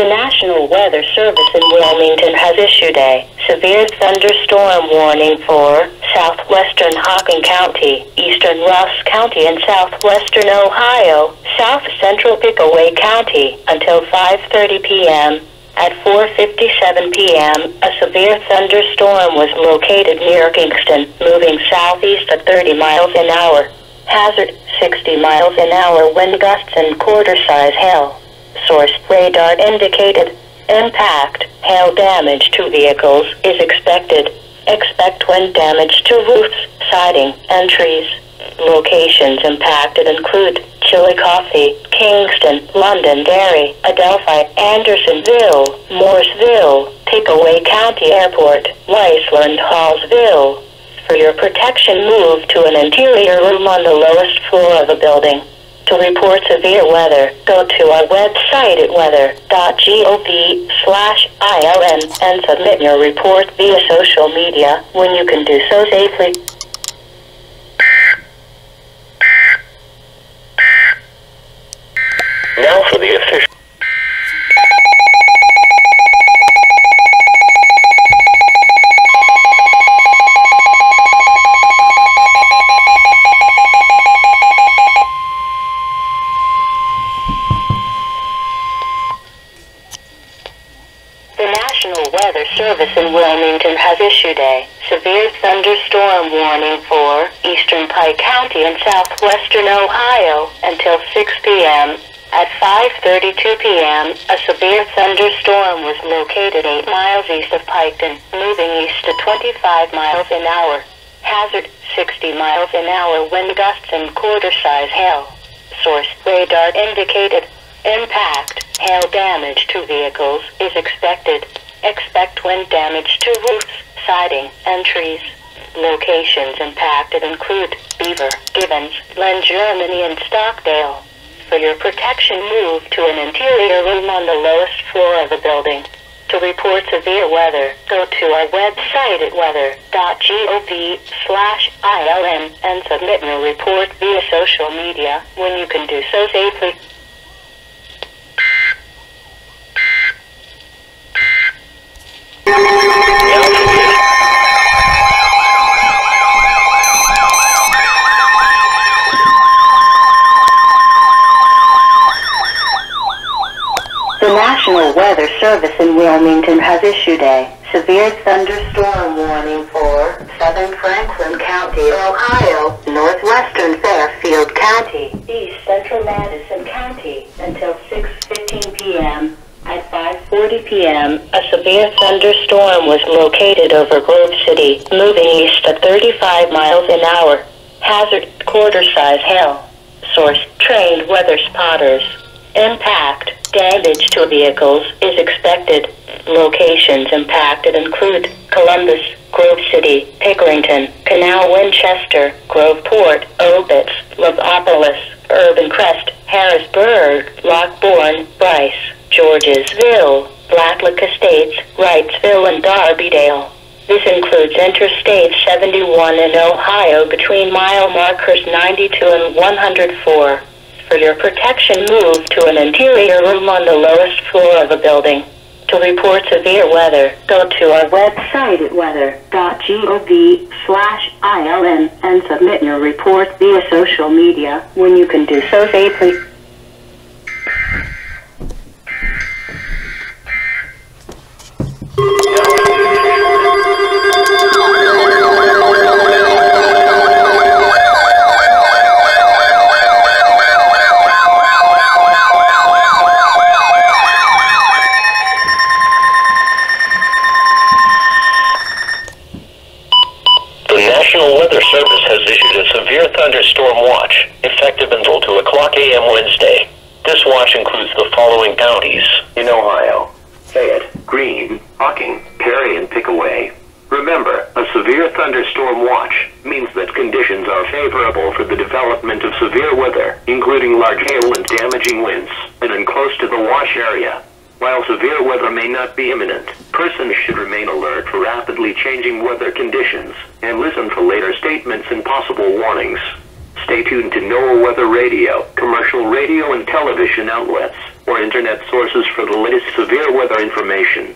The National Weather Service in Wilmington has issued a severe thunderstorm warning for southwestern Hocking County, eastern Ross County, and southwestern Ohio, south central Pickaway County until 5:30 p.m. At 4:57 p.m., a severe thunderstorm was located near Kingston, moving southeast at 30 miles an hour. Hazard, 60 miles an hour wind gusts and quarter-size hail. Source, radar indicated. Impact, hail damage to vehicles is expected. Expect wind damage to roofs, siding, and trees. Locations impacted include Chillicothe, Kingston, Londonderry, Adelphi, Andersonville, Morrisville, Pickaway County Airport, Wiseland, Hallsville. For your protection, move to an interior room on the lowest floor of a building. To report severe weather, go to our website at weather.gov/ILN and submit your report via social media when you can do so safely. Now for the official. The National Weather Service in Wilmington has issued a severe thunderstorm warning for eastern Pike County and southwestern Ohio until 6 p.m. At 5:32 p.m., a severe thunderstorm was located 8 miles east of Piketon, moving east at 25 miles an hour. Hazard, 60 miles an hour wind gusts and quarter-size hail. Source, radar indicated. Impact, hail damage to vehicles is expected. Expect wind damage to roofs, siding, and trees. Locations impacted include Beaver, Gibbons, Lynn, Germany, and Stockdale. For your protection, move to an interior room on the lowest floor of the building. To report severe weather, go to our website at weather.gov/ILN and submit your report via social media when you can do so safely. The National Weather Service in Wilmington has issued a severe thunderstorm warning for southern Franklin County, Ohio, northwestern Fairfield County, east central Madison County until 6:15 p.m. At 5:40 p.m., a severe thunderstorm was located over Grove City, moving east at 35 miles an hour. Hazard, quarter-size hail. Source, trained weather spotters. Impact, damage to vehicles is expected. Locations impacted include Columbus, Grove City, Pickerington, Canal Winchester, Groveport, Obitz, Lovopolis, Urban Crest, Harrisburg, Lockbourne, Bryce, Georgesville, Blacklick Estates, Wrightsville, and Darbydale. This includes Interstate 71 in Ohio between mile markers 92 and 104. For your protection, move to an interior room on the lowest floor of a building. To report severe weather, go to our website at weather.gov/ILN and submit your report via social media when you can do so safely. Thunderstorm watch, effective until 2 o'clock a.m. Wednesday. This watch includes the following counties in Ohio: Fayette, Greene, Hocking, Perry, and Pickaway. Remember, a severe thunderstorm watch means that conditions are favorable for the development of severe weather, including large hail and damaging winds, and close to the wash area. While severe weather may not be imminent, persons should remain alert for rapidly changing weather conditions and listen for later statements and possible warnings. Stay tuned to NOAA Weather Radio, commercial radio and television outlets, or internet sources for the latest severe weather information.